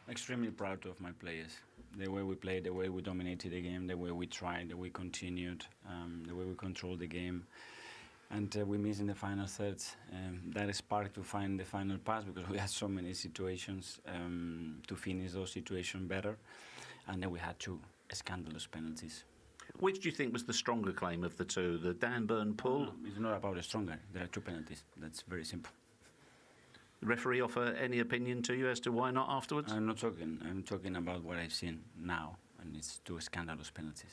Extremely proud of my players. The way we played, the way we dominated the game, the way we tried, the way we continued, the way we controlled the game. And we missed in the final third. That is spark to find the final pass because we had so many situations to finish those situations better. And then we had two scandalous penalties. Which do you think was the stronger claim of the two? The Dan Burn pull? No, it's not about the stronger. There are two penalties. That's very simple. The referee offer any opinion to you as to why not afterwards? I'm not talking. I'm talking about what I've seen now, and it's two scandalous penalties.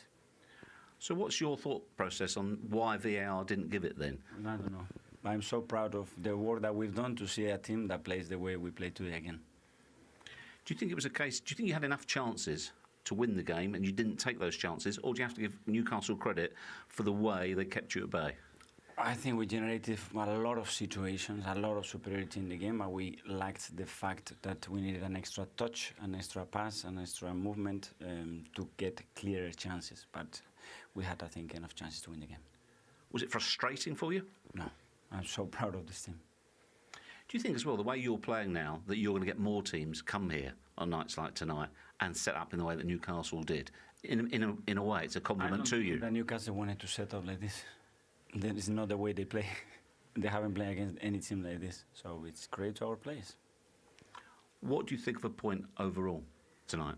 So what's your thought process on why VAR didn't give it then? I don't know. I'm so proud of the work that we've done to see a team that plays the way we play today again. Do you think it was a case, do you think you had enough chances to win the game and you didn't take those chances, or do you have to give Newcastle credit for the way they kept you at bay? I think we generated a lot of situations, a lot of superiority in the game, but we lacked the fact that we needed an extra touch, an extra pass, an extra movement to get clearer chances. But we had, I think, enough chances to win the game. Was it frustrating for you? No, I'm so proud of this team. Do you think as well, the way you're playing now, that you're going to get more teams come here on nights like tonight and set up in the way that Newcastle did? In a way, it's a compliment to you. That Newcastle wanted to set up like this. That is not the way they play. They haven't played against any team like this, so it's great to our players. What do you think of a point overall tonight?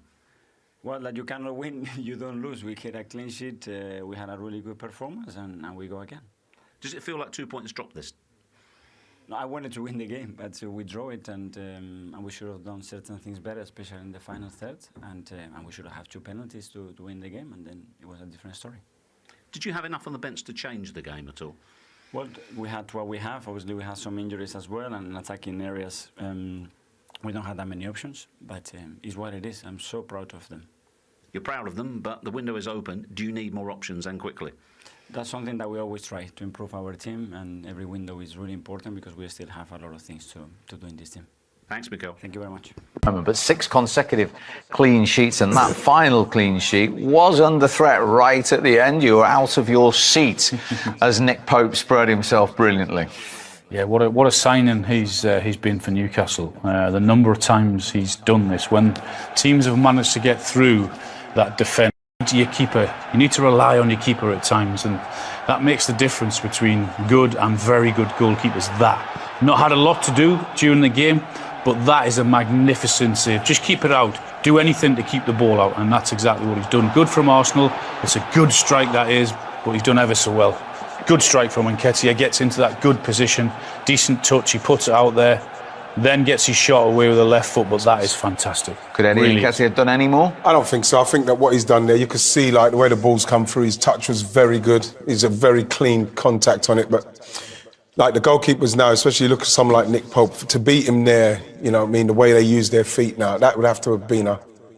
Well, that you cannot win, you don't lose. We get a clean sheet, we had a really good performance, and we go again. Does it feel like 2 points dropped this? No, I wanted to win the game, but we draw it, and we should have done certain things better, especially in the final third, and we should have had two penalties to win the game, and then it was a different story. Did you have enough on the bench to change the game at all? Well, we had what we have. Obviously, we had some injuries as well, and attacking areas, we don't have that many options, but it's what it is. I'm so proud of them. You're proud of them, but the window is open. Do you need more options and quickly? That's something that we always try to improve our team, and every window is really important because we still have a lot of things to do in this team. Thanks, Mikel. Thank you very much. But 6 consecutive clean sheets, and that final clean sheet was under threat right at the end. You were out of your seat as Nick Pope spread himself brilliantly. Yeah, what a signing he's been for Newcastle. The number of times he's done this, when teams have managed to get through that defence, your keeper, you need to rely on your keeper at times, and that makes the difference between good and very good goalkeepers. That not had a lot to do during the game, but that is a magnificent save. Just keep it out. Do anything to keep the ball out, and that's exactly what he's done. Good from Arsenal. It's a good strike, that is, but he's done ever so well. Good strike from Nketiah. Gets into that good position. Decent touch. He puts it out there. Then gets his shot away with the left foot, but that is fantastic. Could Eddie Nketiah have done any more? I don't think so. I think that what he's done there, you could see like the way the ball's come through, his touch was very good. He's a very clean contact on it, but like the goalkeepers now, especially look at someone like Nick Pope, to beat him there, you know what I mean, the way they use their feet now, that would have to have been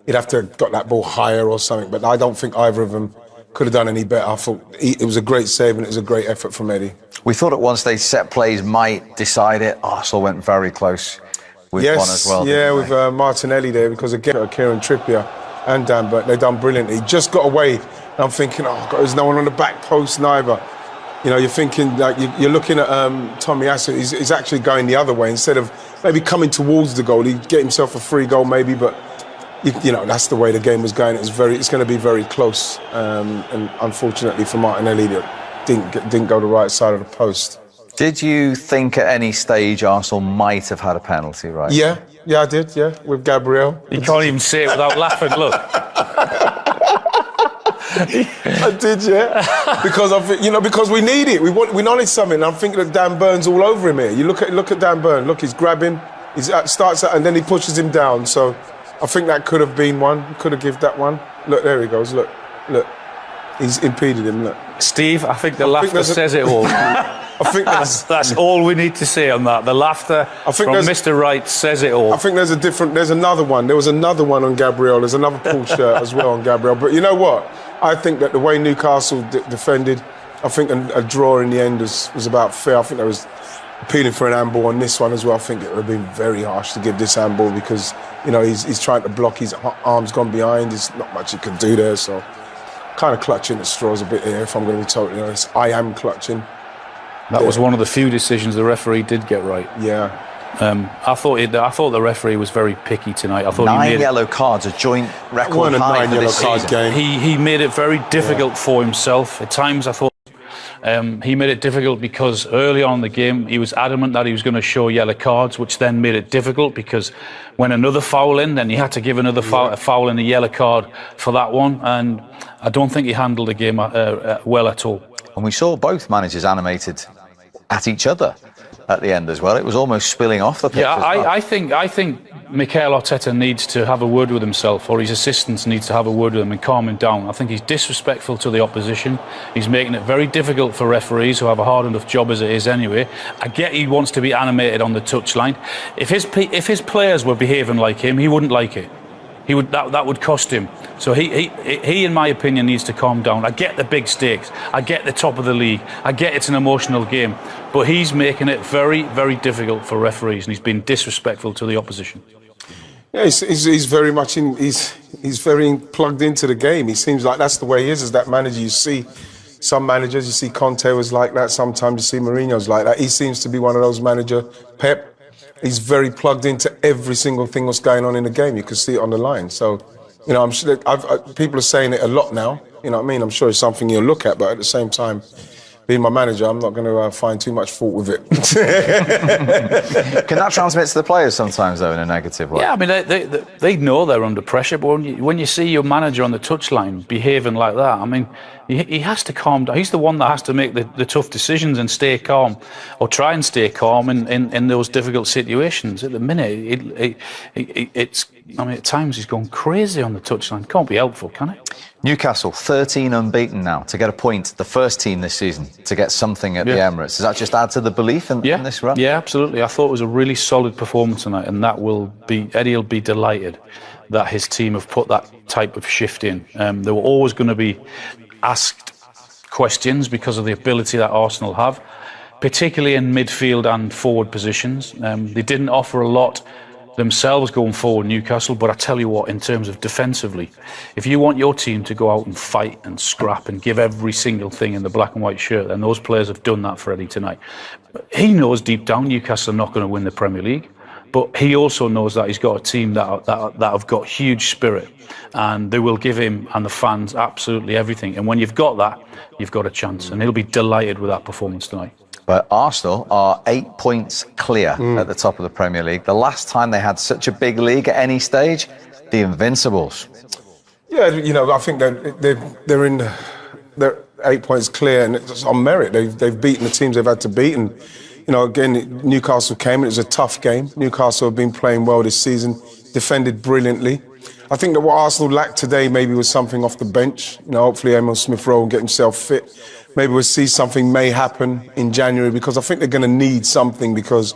he'd have to have got that ball higher or something, but I don't think either of them could have done any better. I thought it was a great save and it was a great effort from Eddie. We thought at once they set plays might decide it. Arsenal went very close with one as well. Yeah, with Martinelli there, because again, Kieran Trippier and Dan, but they done brilliantly. Just got away, and I'm thinking, oh God, there's no one on the back post neither. You know, you're thinking, like, you're looking at Tommy Asu, he's actually going the other way. Instead of maybe coming towards the goal, he'd get himself a free goal maybe, but you know, that's the way the game was going. It's going to be very close. And unfortunately for Martinelli, that didn't go the right side of the post. Did you think at any stage Arsenal might have had a penalty, right? Yeah, I did, yeah, with Gabriel. You can't even say it without laughing, look. I did, yeah, because we need it. We wanted something. I'm thinking that Dan Burn's all over him here. You look at Dan Burn. Look, he's grabbing. He starts out and then he pushes him down. So I think that could have been one. Could have given that one. Look, there he goes. Look. He's impeded him. Look. Steve, I think the laughter says it all. I think that's all we need to say on that. The laughter from Mr. Wright says it all. I think there's another one. There was another one on Gabriel. There's another pull shirt as well on Gabriel. But you know what? I think that the way Newcastle defended, I think a draw in the end was about fair. I think there was appealing for an handball on this one as well. I think it would have been very harsh to give this handball because, you know, he's trying to block, his arm's gone behind, there's not much he can do there, so kind of clutching at straws a bit here, if I'm going to be totally honest. I am clutching. That was one of the few decisions the referee did get right. Yeah. I thought the referee was very picky tonight. I thought 9 yellow cards, a joint record high for this season. He made it very difficult for himself. At times I thought he made it difficult because early on in the game he was adamant that he was going to show yellow cards, which then made it difficult because when another foul in, then he had to give another foul and a yellow card for that one. And I don't think he handled the game well at all. And we saw both managers animated at each other at the end as well. It was almost spilling off the pitch. Yeah, I think Mikel Arteta needs to have a word with himself, or his assistants needs to have a word with him and calm him down. I think he's disrespectful to the opposition. He's making it very difficult for referees who have a hard enough job as it is anyway. I get he wants to be animated on the touchline. If his players were behaving like him, he wouldn't like it. That would cost him. So he, in my opinion, needs to calm down. I get the big stakes. I get the top of the league. I get it's an emotional game. But he's making it very, very difficult for referees, and he's been disrespectful to the opposition. Yeah, he's very much in. He's very plugged into the game. He seems like that's the way he is. As that manager, you see some managers. You see Conte was like that. Sometimes you see Mourinho's like that. He seems to be one of those managers. Pep. He's very plugged into every single thing that's going on in the game. You can see it on the line. So, you know, I'm sure people are saying it a lot now. You know what I mean? I'm sure it's something you'll look at, but at the same time, being my manager, I'm not going to find too much fault with it. Can that transmit to the players sometimes, though, in a negative way? Yeah, I mean, they know they're under pressure, but when you see your manager on the touchline behaving like that, I mean, he has to calm down. He's the one that has to make the tough decisions and stay calm, or try and stay calm in those difficult situations. At the minute, at times he's gone crazy on the touchline. Can't be helpful, can it? Newcastle, 13 unbeaten now, to get a point, the first team this season, to get something at the Emirates. Does that just add to the belief in this run? Yeah, absolutely. I thought it was a really solid performance tonight, and Eddie will be delighted that his team have put that type of shift in. They were always going to be asked questions because of the ability that Arsenal have, particularly in midfield and forward positions. They didn't offer a lot themselves going forward, Newcastle, but I tell you what, in terms of defensively, if you want your team to go out and fight and scrap and give every single thing in the black and white shirt, then those players have done that for Eddie tonight. He knows deep down Newcastle are not going to win the Premier League, but he also knows that he's got a team that have got huge spirit, and they will give him and the fans absolutely everything. And when you've got that, you've got a chance, and he'll be delighted with that performance tonight. But Arsenal are 8 points clear at the top of the Premier League. The last time they had such a big league at any stage, the Invincibles. Yeah, you know, I think they're 8 points clear, and it's on merit. They've beaten the teams they've had to beat, and you know, again, Newcastle came. It was a tough game. Newcastle have been playing well this season, defended brilliantly. I think that what Arsenal lacked today maybe was something off the bench. You know, hopefully Emil Smith-Rowe will get himself fit. Maybe we'll see something may happen in January, because I think they're going to need something, because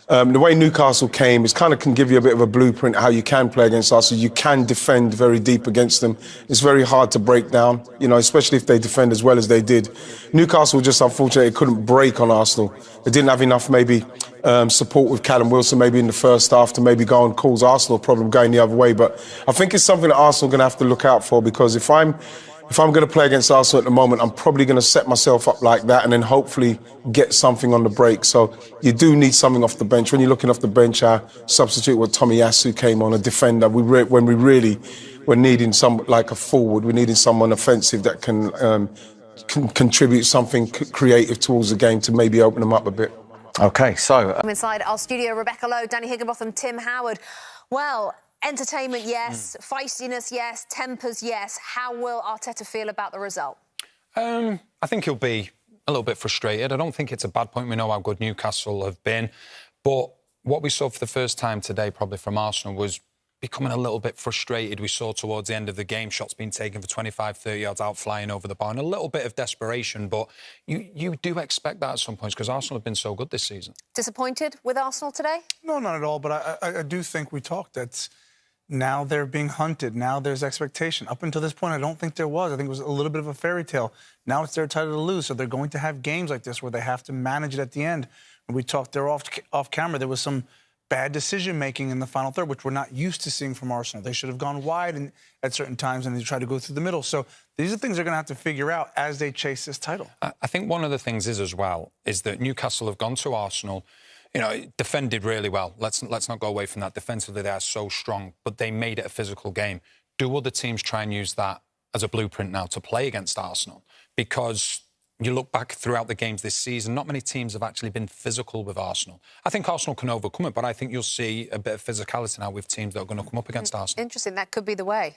the way Newcastle came is kind of can give you a bit of a blueprint how you can play against Arsenal. You can defend very deep against them. It's very hard to break down, you know, especially if they defend as well as they did. Newcastle just unfortunately couldn't break on Arsenal. They didn't have enough maybe support with Callum Wilson maybe in the first half to maybe go and cause Arsenal a problem going the other way. But I think it's something that Arsenal are going to have to look out for, because if I'm going to play against Arsenal at the moment, I'm probably going to set myself up like that and then hopefully get something on the break. So you do need something off the bench. When you're looking off the bench, our substitute with Tomiyasu came on, a defender. When we really were needing some, like a forward, we're needing someone offensive that can contribute something creative towards the game to maybe open them up a bit. OK, so inside our studio, Rebecca Lowe, Danny Higginbotham, Tim Howard. Well, entertainment, yes. Feistiness, yes. Tempers, yes. How will Arteta feel about the result? I think he'll be a little bit frustrated. I don't think it's a bad point. We know how good Newcastle have been. But what we saw for the first time today, probably from Arsenal, was becoming a little bit frustrated. We saw towards the end of the game shots being taken for 25, 30 yards out, flying over the bar, and a little bit of desperation. But you do expect that at some points, because Arsenal have been so good this season. Disappointed with Arsenal today? No, not at all. But I do think we talked that now they're being hunted. Now there's expectation. Up until this point, I don't think there was. I think it was a little bit of a fairy tale. Now it's their title to lose. So they're going to have games like this where they have to manage it at the end. When we talked there off camera, there was some bad decision-making in the final third, which we're not used to seeing from Arsenal. They should have gone wide at certain times, and they tried to go through the middle. So these are things they're going to have to figure out as they chase this title. I think one of the things is, as well, is that Newcastle have gone to Arsenal you know, defended really well. Let's not go away from that. Defensively, they are so strong, but they made it a physical game. Do other teams try and use that as a blueprint now to play against Arsenal? Because you look back throughout the games this season, not many teams have actually been physical with Arsenal. I think Arsenal can overcome it, but I think you'll see a bit of physicality now with teams that are going to come up against Arsenal. Interesting. That could be the way.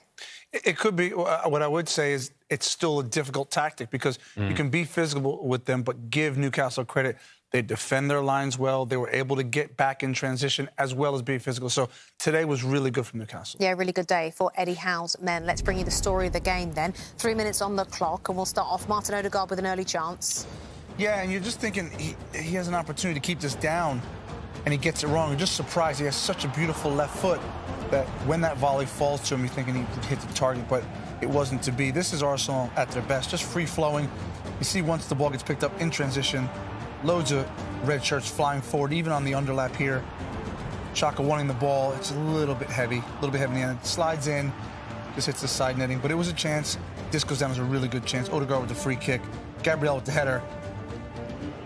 It could be. What I would say is it's still a difficult tactic because you can be physical with them, but give Newcastle credit. They defend their lines well. They were able to get back in transition as well as be physical. So today was really good for Newcastle. Yeah, really good day for Eddie Howe's men. Let's bring you the story of the game then. 3 minutes on the clock, and we'll start off. Martin Odegaard with an early chance. Yeah, and you're just thinking he has an opportunity to keep this down, and he gets it wrong. You're just surprised. He has such a beautiful left foot that when that volley falls to him, you're thinking he could hit the target, but it wasn't to be. This is Arsenal at their best, just free-flowing. You see once the ball gets picked up in transition, loads of red shirts flying forward, even on the underlap here. Xhaka wanting the ball. It's a little bit heavy in the end. It slides in, just hits the side netting. But it was a chance. This goes down as a really good chance. Odegaard with the free kick. Gabriel with the header.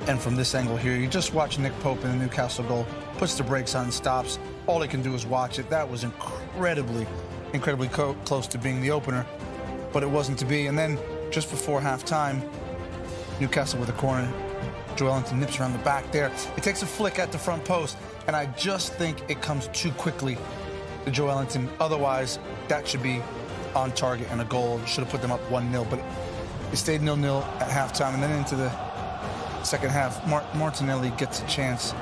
And from this angle here, you just watch Nick Pope in the Newcastle goal. Puts the brakes on and stops. All he can do is watch it. That was incredibly close to being the opener. But it wasn't to be. And then just before halftime, Newcastle with a corner. Joelinton nips around the back there. It takes a flick at the front post, and I just think it comes too quickly to Joelinton. Otherwise, that should be on target and a goal. Should have put them up 1-0, but it stayed 0-0 at halftime, and then into the second half, Martinelli gets a chance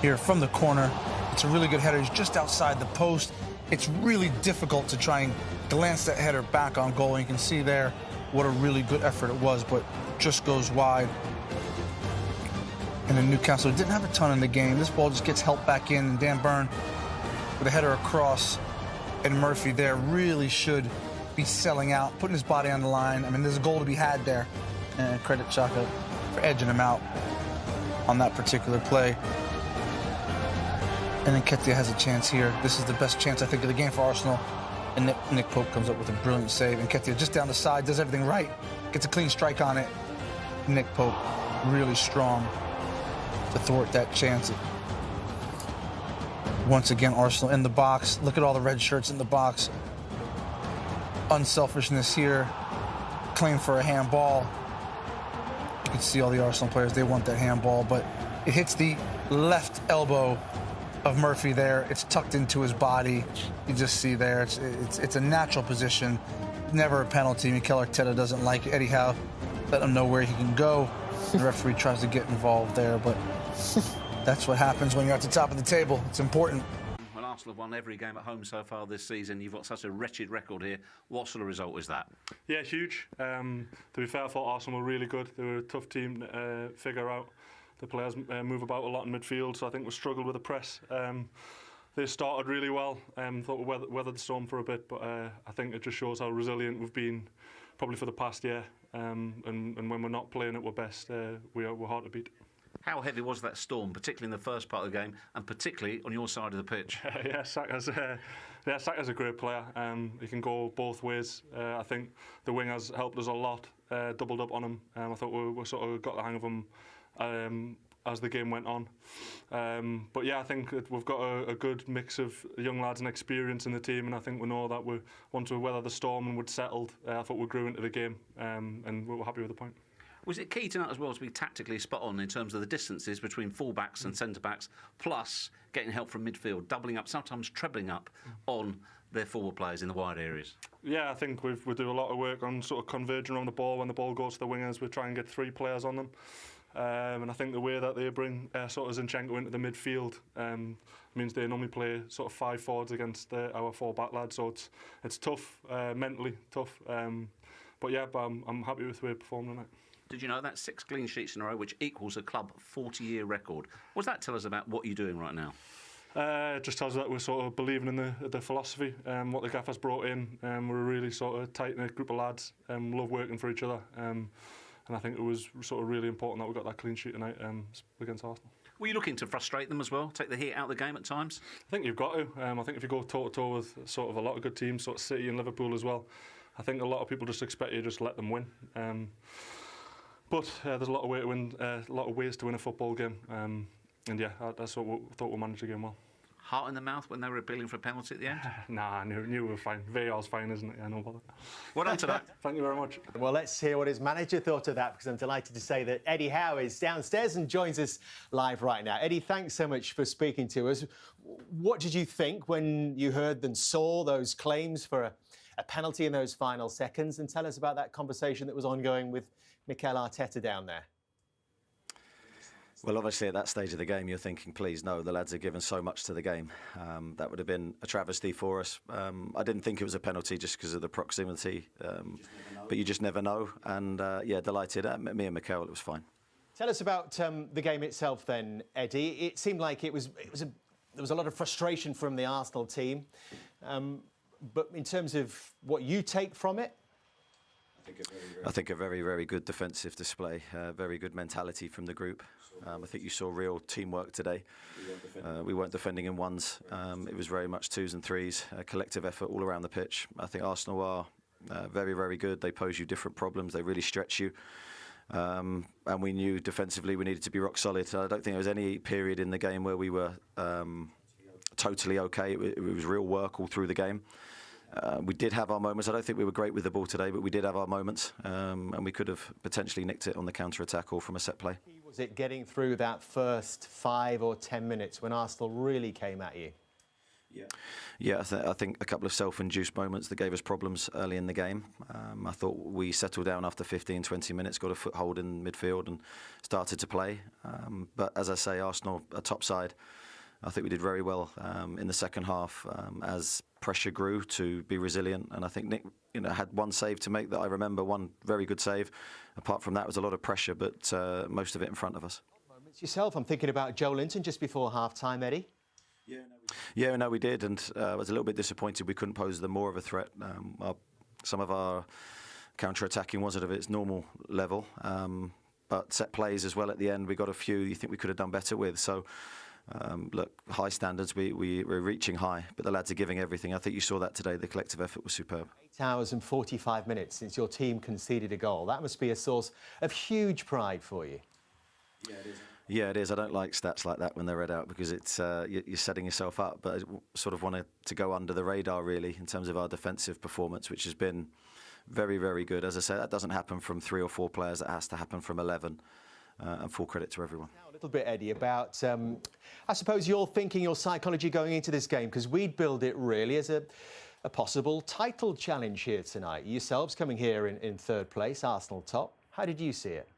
here from the corner. It's a really good header. He's just outside the post. It's really difficult to try and glance that header back on goal. And you can see there what a really good effort it was, but just goes wide. And then Newcastle didn't have a ton in the game. This ball just gets helped back in, and Dan Burn with a header across, and Murphy there really should be selling out, putting his body on the line. I mean, there's a goal to be had there. And credit Xhaka for edging him out on that particular play. And then Nketiah has a chance here. This is the best chance, I think, of the game for Arsenal. And Nick Pope comes up with a brilliant save. And Nketiah just down the side, does everything right. Gets a clean strike on it. Nick Pope really strong to thwart that chance. Once again, Arsenal in the box. Look at all the red shirts in the box. Unselfishness here. Claim for a handball. You can see all the Arsenal players, they want that handball, but it hits the left elbow of Murphy there. It's tucked into his body. You just see there, it's a natural position. Never a penalty. Mikel Arteta doesn't like it. Eddie Howe let him know where he can go. The referee tries to get involved there, but that's what happens when you're at the top of the table. It's important. Well, Arsenal have won every game at home so far this season. You've got such a wretched record here. What sort of result is that? Yeah, huge. To be fair, I thought Arsenal were really good. They were a tough team to figure out. The players move about a lot in midfield, so I think we struggled with the press. They started really well. Thought we weathered the storm for a bit, but I think it just shows how resilient we've been probably for the past year. And when we're not playing at our best, we're hard to beat. How heavy was that storm, particularly in the first part of the game, and particularly on your side of the pitch? Yeah, Saka's a great player. He can go both ways. I think the wingers helped us a lot, doubled up on him. I thought we sort of got the hang of him as the game went on. But yeah, I think we've got a good mix of young lads and experience in the team, and I think we know that once we weather the storm and we'd settled, I thought we grew into the game, and we were happy with the point. Was it key tonight as well to be tactically spot on in terms of the distances between full-backs and centre-backs, plus getting help from midfield, doubling up, sometimes trebling up on their forward players in the wide areas? Yeah, I think we do a lot of work on sort of converging on the ball. When the ball goes to the wingers, we try and get 3 players on them. And I think the way that they bring sort of Zinchenko into the midfield means they normally play sort of 5 forwards against our 4 back lads. So it's tough, mentally tough. But yeah, I'm happy with the way we performed tonight. Did you know that's 6 clean sheets in a row, which equals a club 40-year record? What does that tell us about what you're doing right now? It just tells us that we're sort of believing in the philosophy, what the gaffer's brought in. We're a really sort of tight-knit group of lads, love working for each other. And I think it was sort of really important that we got that clean sheet tonight against Arsenal. Were you looking to frustrate them as well, take the heat out of the game at times? I think you've got to. I think if you go toe-to-toe with sort of a lot of good teams, sort of City and Liverpool as well, I think a lot of people just expect you to just let them win. But there's a lot of ways to win a football game. yeah, that's what we thought we managed the game well. Heart in the mouth when they were appealing for a penalty at the end? Nah, I knew we were fine. VAR's fine, isn't it? Yeah, no bother. Well done tonight. Thank you very much. Well, let's hear what his manager thought of that, because I'm delighted to say that Eddie Howe is downstairs and joins us live right now. Eddie, thanks so much for speaking to us. What did you think when you heard and saw those claims for a penalty in those final seconds? And tell us about that conversation that was ongoing with Mikel Arteta down there. Well, obviously, at that stage of the game, you're thinking, please, no, the lads have given so much to the game. That would have been a travesty for us. I didn't think it was a penalty just because of the proximity, but you just never know. And, yeah, delighted. Me and Mikel, it was fine. Tell us about the game itself then, Eddie. It seemed like there was a lot of frustration from the Arsenal team. But in terms of what you take from it? I think a very, very good defensive display, very good mentality from the group. I think you saw real teamwork today. We weren't defending in ones. It was very much twos and threes, collective effort all around the pitch. I think Arsenal are very, very good. They pose you different problems. They really stretch you. And we knew defensively we needed to be rock solid. So I don't think there was any period in the game where we were totally okay. It was real work all through the game. We did have our moments. I don't think we were great with the ball today, but we did have our moments, and we could have potentially nicked it on the counter-attack or from a set play. Was it getting through that first 5 or 10 minutes when Arsenal really came at you? Yeah, I think a couple of self-induced moments that gave us problems early in the game. I thought we settled down after 15, 20 minutes, got a foothold in midfield and started to play. But as I say, Arsenal are top side. I think we did very well in the second half as pressure grew to be resilient. And I think Nick, had one save to make that I remember, one very good save. Apart from that, it was a lot of pressure, but most of it in front of us. Moments yourself. I'm thinking about Joe Linton just before half-time, Eddie. Yeah, no, we did, and I was a little bit disappointed we couldn't pose them more of a threat. Some of our counter-attacking wasn't of its normal level, but set plays as well at the end, we got a few you think we could have done better with. So, look, high standards, we're reaching high, but the lads are giving everything. I think you saw that today. The collective effort was superb. 8 hours and 45 minutes since your team conceded a goal. That must be a source of huge pride for you. Yeah, it is. Yeah, it is. I don't like stats like that when they're read out because it's you're setting yourself up. But I sort of wanted to go under the radar, really, in terms of our defensive performance, which has been very, very good. As I say, that doesn't happen from 3 or 4 players. That has to happen from 11. And full credit to everyone. Now, a little bit, Eddie, about, I suppose, your thinking, your psychology going into this game, because we'd build it really as a possible title challenge here tonight. Yourselves coming here in third place, Arsenal top. How did you see it?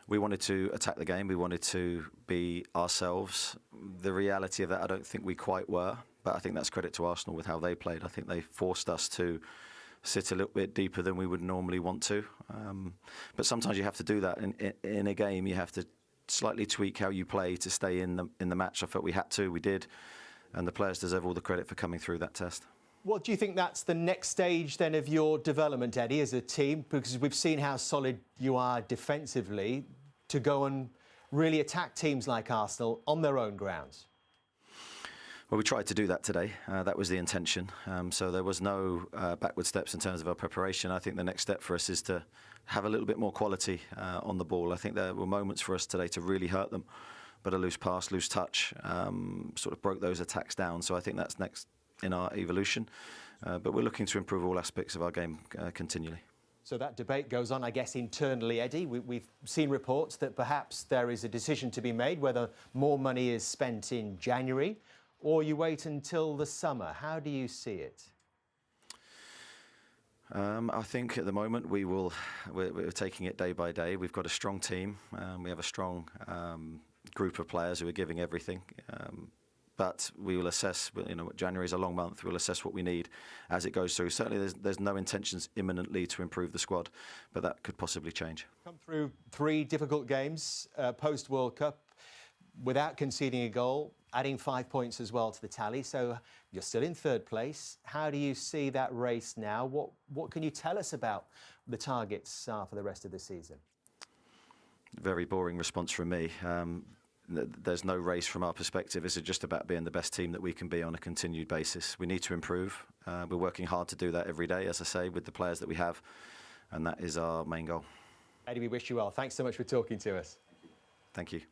We wanted to attack the game. We wanted to be ourselves. The reality of that, I don't think we quite were. But I think that's credit to Arsenal with how they played. I think they forced us to sit a little bit deeper than we would normally want to. But sometimes you have to do that. In a game, you have to slightly tweak how you play to stay in the match. I felt we had to. We did. And the players deserve all the credit for coming through that test. What do you think that's the next stage then of your development, Eddie, as a team? Because we've seen how solid you are defensively to go and really attack teams like Arsenal on their own grounds. Well, we tried to do that today. That was the intention. So there was no backward steps in terms of our preparation. I think the next step for us is to have a little bit more quality on the ball. I think there were moments for us today to really hurt them, but a loose pass, loose touch, sort of broke those attacks down. So I think that's next in our evolution. But we're looking to improve all aspects of our game continually. So that debate goes on, I guess, internally, Eddie. We've seen reports that perhaps there is a decision to be made whether more money is spent in January or you wait until the summer. How do you see it? I think at the moment we're taking it day by day. We've got a strong team. We have a strong group of players who are giving everything. But we will assess, January is a long month, we'll assess what we need as it goes through. Certainly there's no intentions imminently to improve the squad, but that could possibly change. Come through 3 difficult games post-World Cup without conceding a goal, adding 5 points as well to the tally. So you're still in third place. How do you see that race now? What can you tell us about the targets for the rest of the season? Very boring response from me. There's no race from our perspective. This is just about being the best team that we can be on a continued basis. We need to improve. We're working hard to do that every day, as I say, with the players that we have, and that is our main goal. Eddie, we wish you well. Thanks so much for talking to us. Thank you.